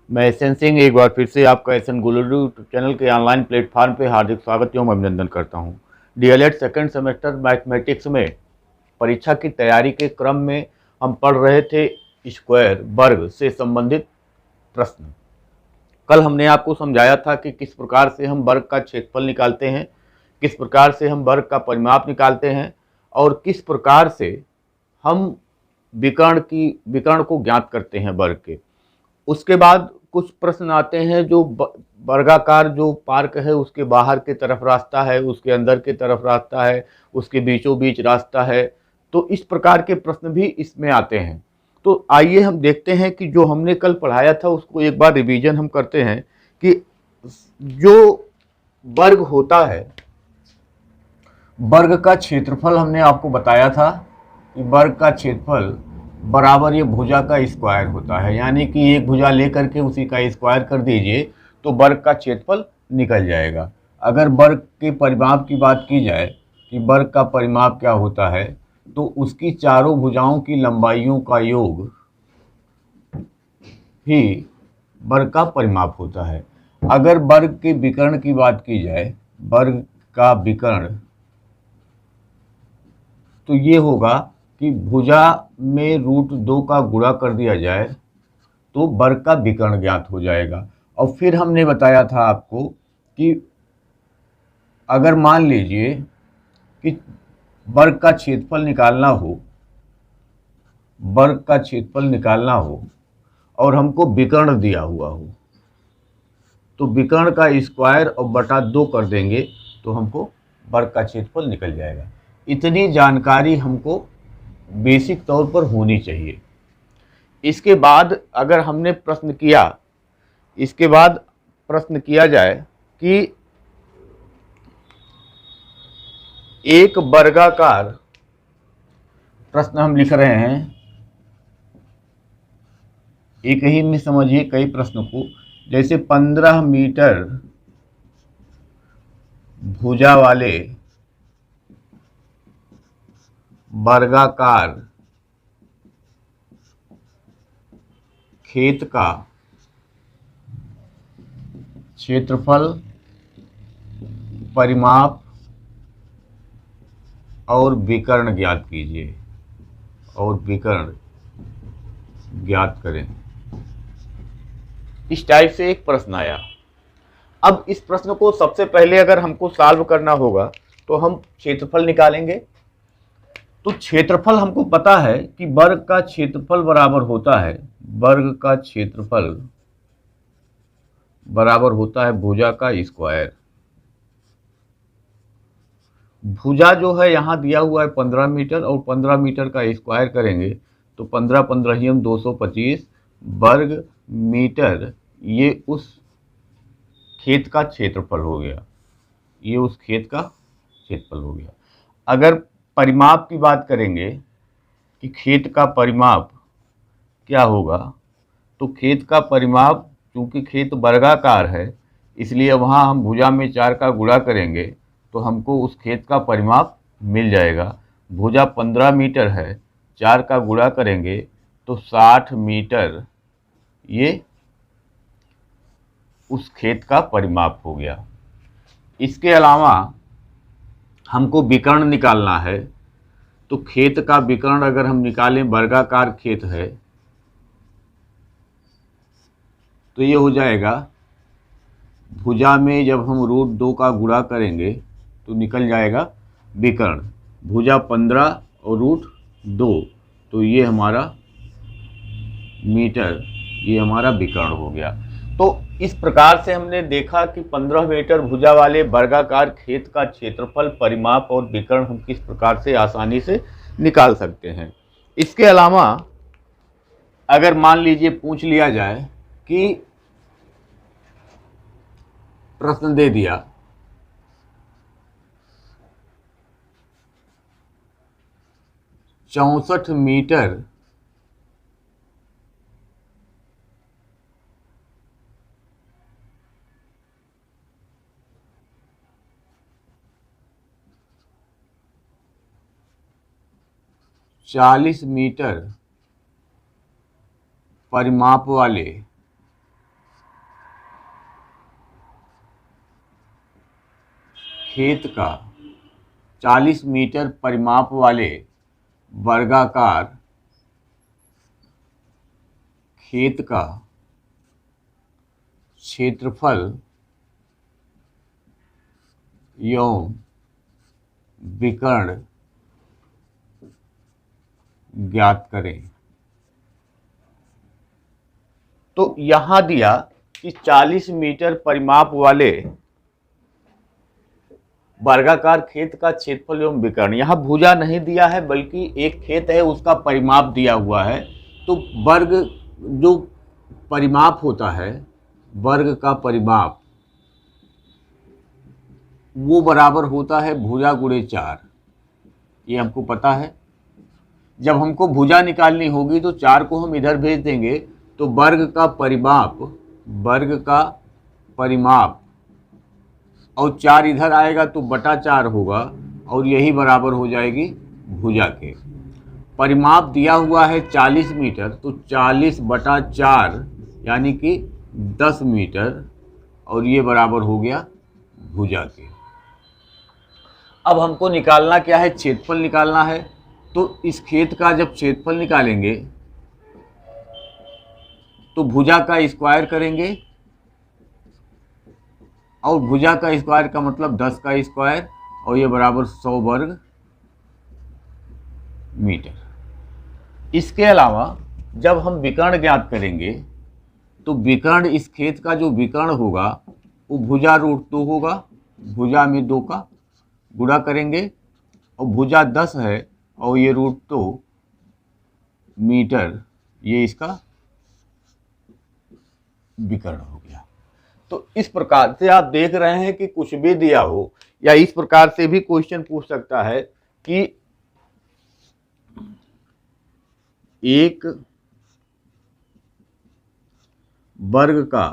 मैं एसएन सिंह एक बार फिर से आपका एसएन गुलरू यूट्यूब चैनल के ऑनलाइन प्लेटफॉर्म पे हार्दिक स्वागत एवं अभिनंदन करता हूं। डीएलएड सेकंड सेमेस्टर मैथमेटिक्स में परीक्षा की तैयारी के क्रम में हम पढ़ रहे थे स्क्वायर वर्ग से संबंधित प्रश्न। कल हमने आपको समझाया था कि किस प्रकार से हम वर्ग का क्षेत्रफल निकालते हैं, किस प्रकार से हम वर्ग का परिमाप निकालते हैं और किस प्रकार से हम विकर्ण को ज्ञात करते हैं वर्ग के। उसके बाद कुछ प्रश्न आते हैं जो वर्गाकार जो पार्क है उसके बाहर की तरफ रास्ता है, उसके अंदर की तरफ रास्ता है, उसके बीचों बीच रास्ता है। तो इस प्रकार के प्रश्न भी इसमें आते हैं। तो आइए हम देखते हैं कि जो हमने कल पढ़ाया था उसको एक बार रिवीजन हम करते हैं कि जो वर्ग होता है, वर्ग का क्षेत्रफल हमने आपको बताया था कि वर्ग का क्षेत्रफल बराबर ये भुजा का स्क्वायर होता है, यानी कि एक भुजा लेकर के उसी का स्क्वायर कर दीजिए तो वर्ग का क्षेत्रफल निकल जाएगा। अगर वर्ग के परिमाप की बात की जाए कि वर्ग का परिमाप क्या होता है, तो उसकी चारों भुजाओं की लंबाइयों का योग ही वर्ग का परिमाप होता है। अगर वर्ग के विकर्ण की बात की जाए, वर्ग का विकर्ण, तो ये होगा कि भुजा में √2 का गुणा कर दिया जाए तो वर्ग का विकर्ण ज्ञात हो जाएगा। और फिर हमने बताया था आपको कि अगर मान लीजिए कि वर्ग का क्षेत्रफल निकालना हो, वर्ग का क्षेत्रफल निकालना हो और हमको विकर्ण दिया हुआ हो, तो विकर्ण का स्क्वायर और बटा 2 कर देंगे तो हमको वर्ग का क्षेत्रफल निकल जाएगा। इतनी जानकारी हमको बेसिक तौर पर होनी चाहिए। इसके बाद अगर हमने प्रश्न किया, इसके बाद प्रश्न किया जाए कि एक वर्गाकार, प्रश्न हम लिख रहे हैं, एक ही में समझिए कई प्रश्न को, जैसे 15 मीटर भुजा वाले वर्गाकार खेत का क्षेत्रफल, परिमाप और विकर्ण ज्ञात कीजिए और विकर्ण ज्ञात करें। इस टाइप से एक प्रश्न आया। अब इस प्रश्न को सबसे पहले अगर हमको सॉल्व करना होगा तो हम क्षेत्रफल निकालेंगे। तो क्षेत्रफल हमको पता है कि वर्ग का क्षेत्रफल बराबर होता है, वर्ग का क्षेत्रफल बराबर होता है भुजा का स्क्वायर। भुजा जो है यहाँ दिया हुआ है 15 मीटर और 15 मीटर का स्क्वायर करेंगे तो 15 15 225 वर्ग मीटर, ये उस खेत का क्षेत्रफल हो गया, ये उस खेत का क्षेत्रफल हो गया। अगर परिमाप की बात करेंगे कि खेत का परिमाप क्या होगा, तो खेत का परिमाप, चूंकि खेत वर्गाकार है इसलिए वहाँ हम भुजा में 4 का गुणा करेंगे तो हमको उस खेत का परिमाप मिल जाएगा। भुजा 15 मीटर है, 4 का गुणा करेंगे तो 60 मीटर, ये उस खेत का परिमाप हो गया। इसके अलावा हमको विकर्ण निकालना है, तो खेत का विकर्ण अगर हम निकालें, वर्गाकार खेत है, तो ये हो जाएगा, भुजा में जब हम √2 का गुणा करेंगे तो निकल जाएगा विकर्ण, भुजा 15 और √2, तो ये हमारा मीटर, ये हमारा विकर्ण हो गया। तो इस प्रकार से हमने देखा कि 15 मीटर भुजा वाले वर्गाकार खेत का क्षेत्रफल, परिमाप और विकर्ण हम किस प्रकार से आसानी से निकाल सकते हैं। इसके अलावा अगर मान लीजिए पूछ लिया जाए कि प्रश्न दे दिया 64 मीटर ,40 मीटर परिमाप वाले खेत का 40 मीटर परिमाप वाले वर्गाकार खेत का क्षेत्रफल एवं विकर्ण ज्ञात करें। तो यहां दिया कि 40 मीटर परिमाप वाले वर्गाकार खेत का क्षेत्रफल एवं विकर्ण, यहां भुजा नहीं दिया है बल्कि एक खेत है उसका परिमाप दिया हुआ है। तो वर्ग जो परिमाप होता है, वर्ग का परिमाप, वो बराबर होता है भुजा गुणे 4। ये हमको पता है। जब हमको भुजा निकालनी होगी तो 4 को हम इधर भेज देंगे, तो वर्ग का परिमाप और 4 इधर आएगा तो बटा 4 होगा और यही बराबर हो जाएगी भुजा के। परिमाप दिया हुआ है 40 मीटर, तो 40 बटा 4 यानी कि 10 मीटर और ये बराबर हो गया भुजा के। अब हमको निकालना क्या है? क्षेत्रफल निकालना है। तो इस खेत का जब क्षेत्रफल निकालेंगे तो भुजा का स्क्वायर करेंगे और भुजा का स्क्वायर का मतलब 10 का स्क्वायर और ये बराबर 100 वर्ग मीटर। इसके अलावा जब हम विकर्ण ज्ञात करेंगे तो विकर्ण, इस खेत का जो विकर्ण होगा वो भुजा रूट 2 होगा। भुजा में 2 का गुणा करेंगे और भुजा 10 है और ये रूट 2 मीटर, ये इसका विकर्ण हो गया। तो इस प्रकार से आप देख रहे हैं कि कुछ भी दिया हो या इस प्रकार से भी क्वेश्चन पूछ सकता है कि एक वर्ग का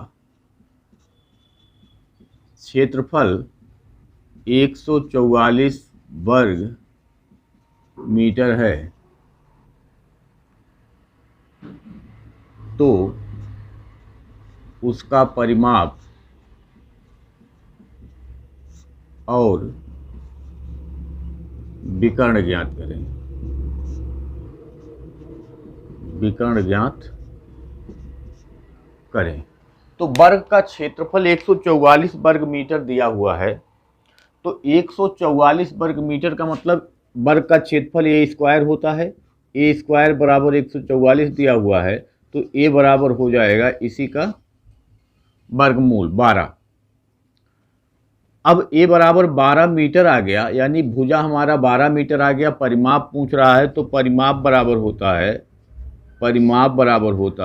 क्षेत्रफल 144 वर्ग मीटर है, तो उसका परिमाप और विकर्ण ज्ञात करें। विकर्ण ज्ञात करें। तो वर्ग का क्षेत्रफल 144 वर्ग मीटर दिया हुआ है। तो 144 वर्ग मीटर का मतलब वर्ग का क्षेत्रफल ए स्क्वायर होता है। ए स्क्वायर बराबर 144 दिया हुआ है, तो ए बराबर हो जाएगा इसी का वर्गमूल 12। अब ए बराबर 12 मीटर आ गया, यानी भुजा हमारा 12 मीटर आ गया। परिमाप पूछ रहा है तो परिमाप बराबर होता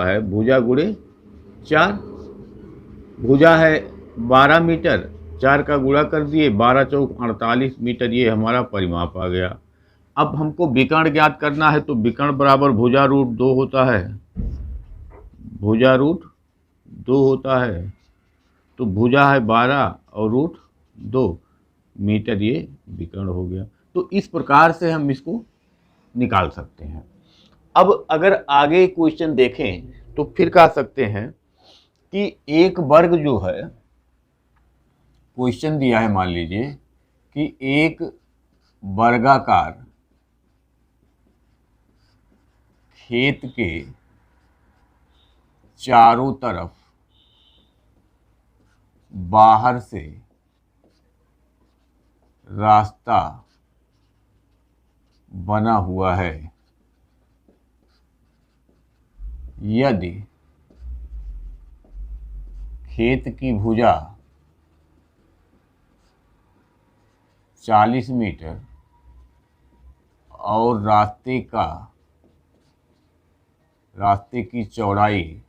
है भुजा गुणे 4। भुजा है 12 मीटर, 4 का गुणा कर दिए, 12 चौक 48 मीटर, ये हमारा परिमाप आ गया। अब हमको विकर्ण ज्ञात करना है, तो विकर्ण बराबर भुजा रूट 2 होता है। भुजा रूट 2 होता है, तो भुजा है 12 और रूट 2 मीटर, ये विकर्ण हो गया। तो इस प्रकार से हम इसको निकाल सकते हैं। अब अगर आगे क्वेश्चन देखें तो फिर कह सकते हैं कि एक वर्ग जो है, क्वेश्चन दिया है मान लीजिए कि एक वर्गाकार खेत के चारों तरफ बाहर से रास्ता बना हुआ है। यदि खेत की भुजा 40 मीटर और रास्ते की चौड़ाई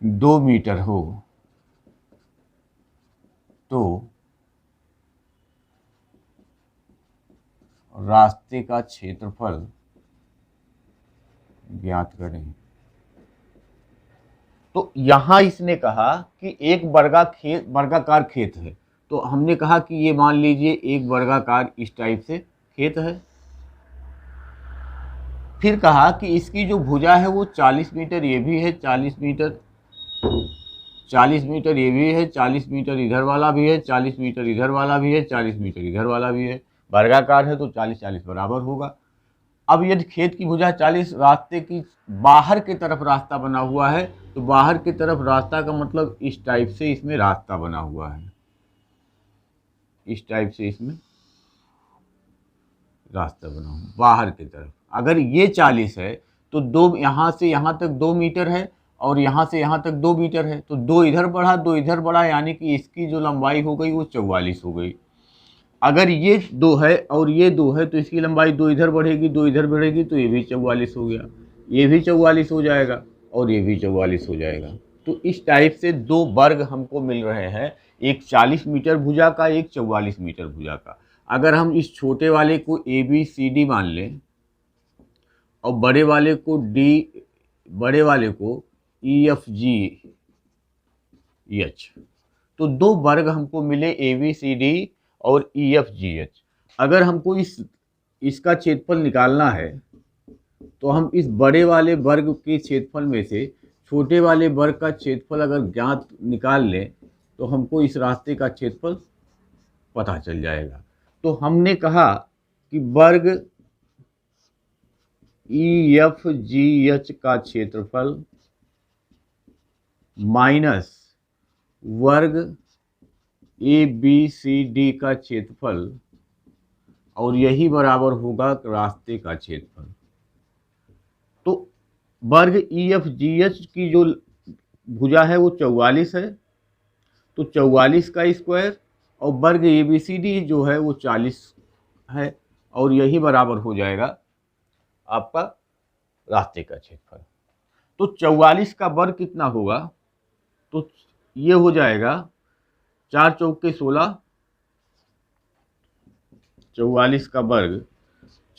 2 मीटर हो, तो रास्ते का क्षेत्रफल ज्ञात करें। तो यहां इसने कहा कि एक वर्गाकार खेत है, तो हमने कहा कि ये मान लीजिए एक वर्गाकार इस टाइप से खेत है। फिर कहा कि इसकी जो भुजा है वो 40 मीटर, ये भी है 40 मीटर, 40 मीटर ये भी है, 40 मीटर इधर वाला भी है, 40 मीटर इधर वाला भी है, 40 मीटर इधर वाला भी है। वर्गाकार है तो 40-40 बराबर होगा। अब यदि खेत की भुजा 40 रास्ते की बाहर की तरफ रास्ता बना हुआ है, तो बाहर की तरफ रास्ता का मतलब इस टाइप से इसमें रास्ता बना हुआ है, इस टाइप से इसमें रास्ता बना हुआ बाहर की तरफ। अगर ये 40 है तो दो यहाँ से यहाँ तक 2 मीटर है और यहाँ से यहाँ तक 2 मीटर है, तो 2 इधर बढ़ा 2 इधर बढ़ा, यानी कि इसकी जो लंबाई हो गई वो 44 हो गई। अगर ये 2 है और ये 2 है तो इसकी लंबाई 2 इधर बढ़ेगी 2 इधर बढ़ेगी, तो ये भी 44 हो गया, ये भी 44 हो जाएगा और ये भी 44 हो जाएगा। तो इस टाइप से 2 वर्ग हमको मिल रहे हैं, एक 40 मीटर भुजा का, एक 44 मीटर भुजा का। अगर हम इस छोटे वाले को ABCD मान लें और बड़े वाले को EFGH, तो 2 वर्ग हमको मिले ABCD और EFGH। अगर हमको इसका क्षेत्रफल निकालना है तो हम इस बड़े वाले वर्ग के क्षेत्रफल में से छोटे वाले वर्ग का क्षेत्रफल अगर ज्ञात निकाल लें तो हमको इस रास्ते का क्षेत्रफल पता चल जाएगा। तो हमने कहा कि वर्ग EFGH का क्षेत्रफल माइनस वर्ग ABCD का क्षेत्रफल, और यही बराबर होगा रास्ते का क्षेत्रफल। तो वर्ग EFGH की जो भुजा है वो 44 है, तो 44 का स्क्वायर, और वर्ग ABCD जो है वो 40 है, और यही बराबर हो जाएगा आपका रास्ते का क्षेत्रफल। तो 44 का वर्ग कितना होगा, तो ये हो जाएगा 4 चौके 16, 44 का वर्ग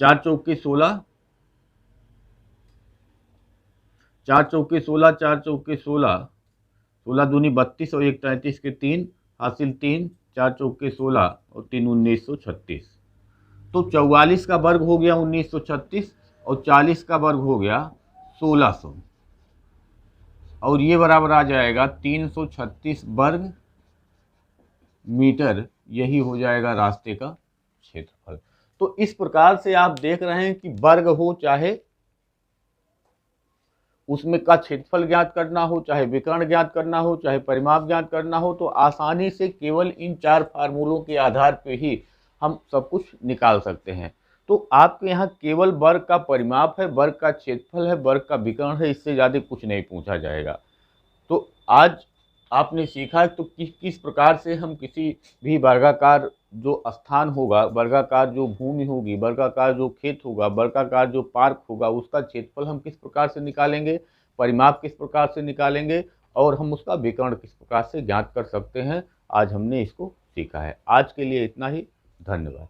4 चौके 16, 4 चौके 16, 4 चौके 16, 16 दूनी 32 और 1 33 के 3 हासिल 3, 4 चौके 16 और 3 1936। तो 44 का वर्ग हो गया 1936 और 40 का वर्ग हो गया 1600, और ये बराबर आ जाएगा 336 वर्ग मीटर। यही हो जाएगा रास्ते का क्षेत्रफल। तो इस प्रकार से आप देख रहे हैं कि वर्ग हो चाहे उसमें का क्षेत्रफल ज्ञात करना हो, चाहे विकर्ण ज्ञात करना हो, चाहे परिमाप ज्ञात करना हो, तो आसानी से केवल इन 4 फार्मूलों के आधार पर ही हम सब कुछ निकाल सकते हैं। तो आपके यहाँ केवल वर्ग का परिमाप है, वर्ग का क्षेत्रफल है, वर्ग का विकर्ण है, इससे ज़्यादा कुछ नहीं पूछा जाएगा। तो आज आपने सीखा तो किस प्रकार से हम किसी भी वर्गाकार जो स्थान होगा, वर्गाकार जो भूमि होगी, वर्गाकार जो खेत होगा, वर्गाकार जो पार्क होगा, उसका क्षेत्रफल हम किस प्रकार से निकालेंगे, परिमाप किस प्रकार से निकालेंगे, और हम उसका विकर्ण किस प्रकार से ज्ञात कर सकते हैं। आज हमने इसको सीखा है। आज के लिए इतना ही। धन्यवाद।